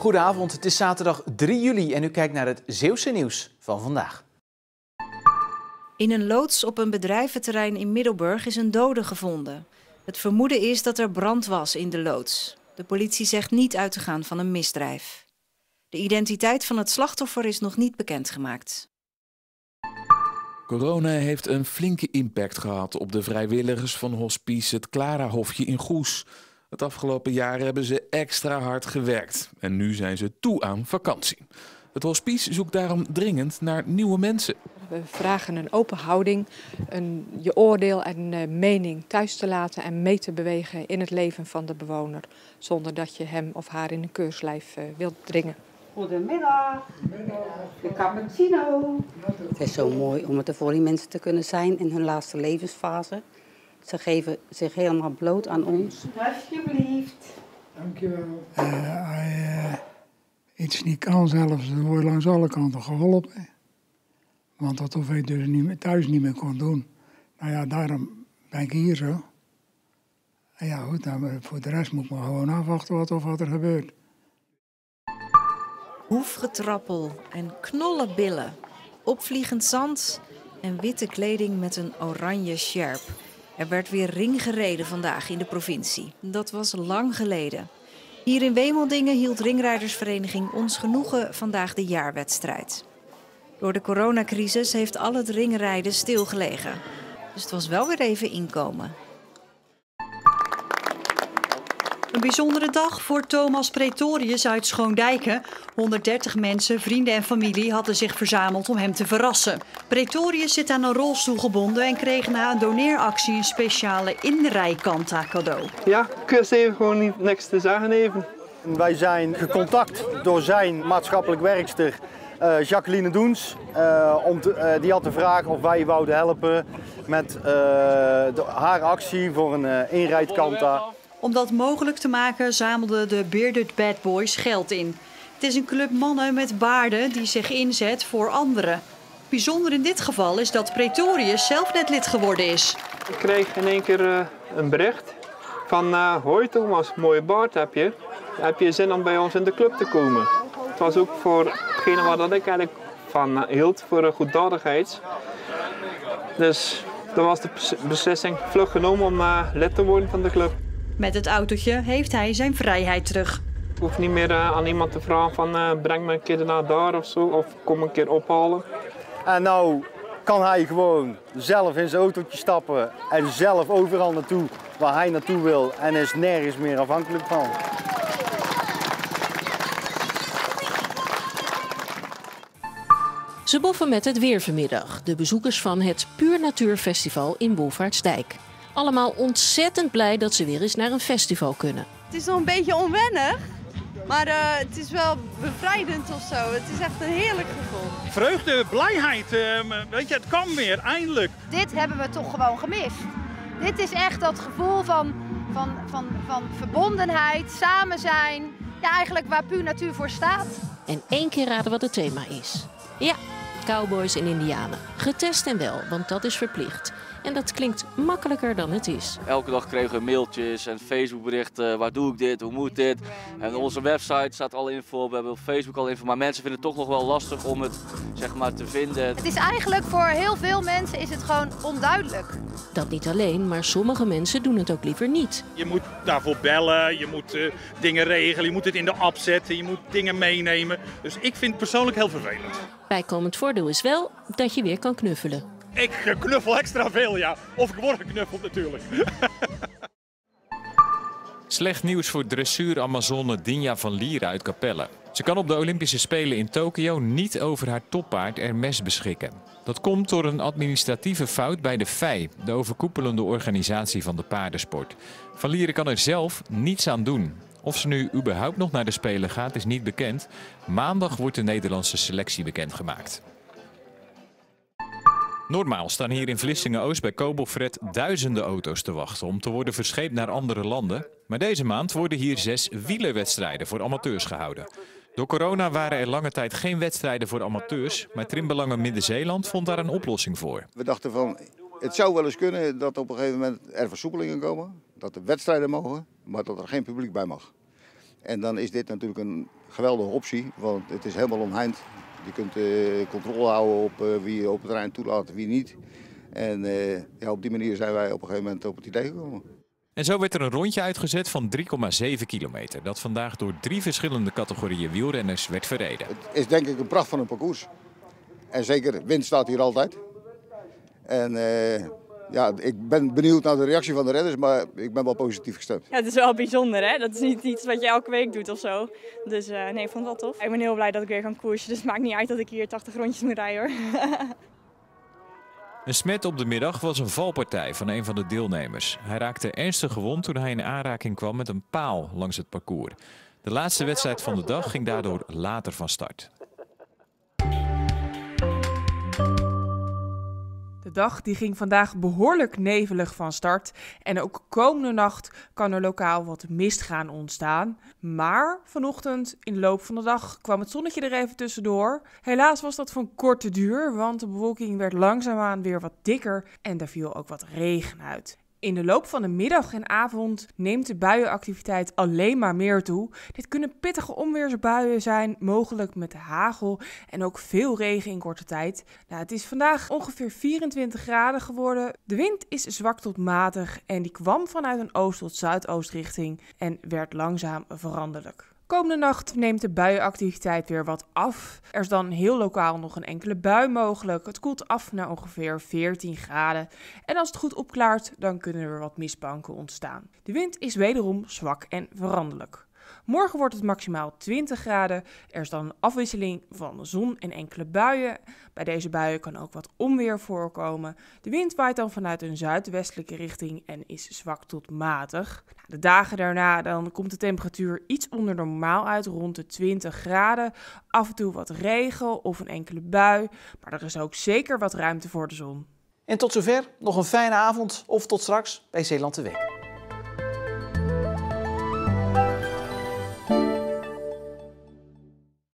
Goedenavond, het is zaterdag 3 juli en u kijkt naar het Zeeuwse nieuws van vandaag. In een loods op een bedrijventerrein in Middelburg is een dode gevonden. Het vermoeden is dat er brand was in de loods. De politie zegt niet uit te gaan van een misdrijf. De identiteit van het slachtoffer is nog niet bekendgemaakt. Corona heeft een flinke impact gehad op de vrijwilligers van hospice Het Clara-hofje in Goes. Het afgelopen jaar hebben ze extra hard gewerkt en nu zijn ze toe aan vakantie. Het hospice zoekt daarom dringend naar nieuwe mensen. We vragen een open houding, je oordeel en mening thuis te laten en mee te bewegen in het leven van de bewoner, zonder dat je hem of haar in een keurslijf wilt dringen. Goedemiddag, de cappuccino. Het is zo mooi om het er voor die mensen te kunnen zijn in hun laatste levensfase. Ze geven zich helemaal bloot aan ons. Alsjeblieft. Dankjewel. Als hij iets niet kan zelfs, dan word je langs alle kanten geholpen. Want dat of hij dus thuis niet meer kon doen. Nou ja, daarom ben ik hier zo. En ja goed, dan, voor de rest moet ik maar gewoon afwachten wat er gebeurt. Hoefgetrappel en knollenbillen, opvliegend zand en witte kleding met een oranje sjerp. Er werd weer ring gereden vandaag in de provincie. Dat was lang geleden. Hier in Wemeldingen hield ringrijdersvereniging Ons Genoegen vandaag de jaarwedstrijd. Door de coronacrisis heeft al het ringrijden stilgelegen. Dus het was wel weer even inkomen. Een bijzondere dag voor Thomas Pretorius uit Schoondijken. 130 mensen, vrienden en familie hadden zich verzameld om hem te verrassen. Pretorius zit aan een rolstoel gebonden en kreeg na een doneeractie een speciale inrijkanta cadeau. Ja, ik wist even gewoon niks te zeggen even. Wij zijn gecontact door zijn maatschappelijk werkster Jacqueline Doens. Die had de vraag of wij wouden helpen met haar actie voor een inrijdkanta. Om dat mogelijk te maken zamelden de Bearded Bad Boys geld in. Het is een club mannen met baarden die zich inzet voor anderen. Bijzonder in dit geval is dat Pretorius zelf net lid geworden is. Ik kreeg in één keer een bericht van hoi Thomas, mooie baard heb je. Heb je zin om bij ons in de club te komen? Het was ook voor hetgene waar dat ik eigenlijk van hield, voor goeddadigheid. Dus dat was de beslissing vlug genomen om lid te worden van de club. Met het autootje heeft hij zijn vrijheid terug. Ik hoef niet meer aan iemand te vragen van breng me een keer naar daar of zo, of kom een keer ophalen. En nou kan hij gewoon zelf in zijn autootje stappen en zelf overal naartoe waar hij naartoe wil en is nergens meer afhankelijk van. Ze boffen met het weer vanmiddag, de bezoekers van het Puur Natuur Festival in Wolvaartsdijk. Allemaal ontzettend blij dat ze weer eens naar een festival kunnen. Het is nog een beetje onwennig, maar het is wel bevrijdend of zo. Het is echt een heerlijk gevoel. Vreugde, blijheid, weet je, het kan weer, eindelijk. Dit hebben we toch gewoon gemist. Dit is echt dat gevoel van verbondenheid, samen zijn. Ja, eigenlijk waar Puur Natuur voor staat. En 1 keer raden wat het thema is. Ja, cowboys en indianen. Getest en wel, want dat is verplicht. En dat klinkt makkelijker dan het is. Elke dag kregen we mailtjes en Facebookberichten. Waar doe ik dit? Hoe moet dit? En op onze website staat alle info. We hebben op Facebook al info. Maar mensen vinden het toch nog wel lastig om het zeg maar, te vinden. Het is eigenlijk voor heel veel mensen is het gewoon onduidelijk. Dat niet alleen, maar sommige mensen doen het ook liever niet. Je moet daarvoor bellen, je moet dingen regelen, je moet het in de app zetten, je moet dingen meenemen. Dus ik vind het persoonlijk heel vervelend. Bijkomend voordeel is wel dat je weer kan knuffelen. Ik knuffel extra veel, ja. Of ik word geknuffeld natuurlijk. Slecht nieuws voor dressuur-Amazone Dinja van Lieren uit Capelle. Ze kan op de Olympische Spelen in Tokio niet over haar toppaard Hermes beschikken. Dat komt door een administratieve fout bij de FEI, de overkoepelende organisatie van de paardensport. Van Lieren kan er zelf niets aan doen. Of ze nu überhaupt nog naar de Spelen gaat is niet bekend. Maandag wordt de Nederlandse selectie bekendgemaakt. Normaal staan hier in Vlissingen-Oost bij Kobelfred duizenden auto's te wachten om te worden verscheept naar andere landen. Maar deze maand worden hier 6 wielerwedstrijden voor amateurs gehouden. Door corona waren er lange tijd geen wedstrijden voor amateurs, maar Trimbelangen Midden-Zeeland vond daar een oplossing voor. We dachten van, het zou wel eens kunnen dat op een gegeven moment er versoepelingen komen, dat er wedstrijden mogen, maar dat er geen publiek bij mag. En dan is dit natuurlijk een geweldige optie, want het is helemaal omheind. Je kunt controle houden op wie je op het terrein toelaat en wie niet. En ja, op die manier zijn wij op een gegeven moment op het idee gekomen. En zo werd er een rondje uitgezet van 3,7 kilometer. Dat vandaag door 3 verschillende categorieën wielrenners werd verreden. Het is denk ik een pracht van een parcours. En zeker, wind staat hier altijd. En ja, ik ben benieuwd naar de reactie van de renners, maar ik ben wel positief gestemd. Ja, het is wel bijzonder, hè? Dat is niet iets wat je elke week doet of zo. Dus nee, ik vond het wel tof. Ik ben heel blij dat ik weer kan koersen, dus het maakt niet uit dat ik hier 80 rondjes moet rijden, hoor. Een smet op de middag was een valpartij van een van de deelnemers. Hij raakte ernstig gewond toen hij in aanraking kwam met een paal langs het parcours. De laatste wedstrijd van de dag ging daardoor later van start. De dag die ging vandaag behoorlijk nevelig van start en ook komende nacht kan er lokaal wat mist gaan ontstaan. Maar vanochtend in de loop van de dag kwam het zonnetje er even tussendoor. Helaas was dat van korte duur, want de bewolking werd langzaamaan weer wat dikker en er viel ook wat regen uit. In de loop van de middag en avond neemt de buienactiviteit alleen maar meer toe. Dit kunnen pittige onweersbuien zijn, mogelijk met hagel en ook veel regen in korte tijd. Nou, het is vandaag ongeveer 24 graden geworden. De wind is zwak tot matig en die kwam vanuit een oost- tot zuidoostrichting en werd langzaam veranderlijk. Komende nacht neemt de buienactiviteit weer wat af. Er is dan heel lokaal nog een enkele bui mogelijk. Het koelt af naar ongeveer 14 graden. En als het goed opklaart, dan kunnen er wat mistbanken ontstaan. De wind is wederom zwak en veranderlijk. Morgen wordt het maximaal 20 graden. Er is dan een afwisseling van zon en enkele buien. Bij deze buien kan ook wat onweer voorkomen. De wind waait dan vanuit een zuidwestelijke richting en is zwak tot matig. De dagen daarna dan komt de temperatuur iets onder normaal uit, rond de 20 graden. Af en toe wat regen of een enkele bui, maar er is ook zeker wat ruimte voor de zon. En tot zover nog een fijne avond of tot straks bij Zeeland de Week.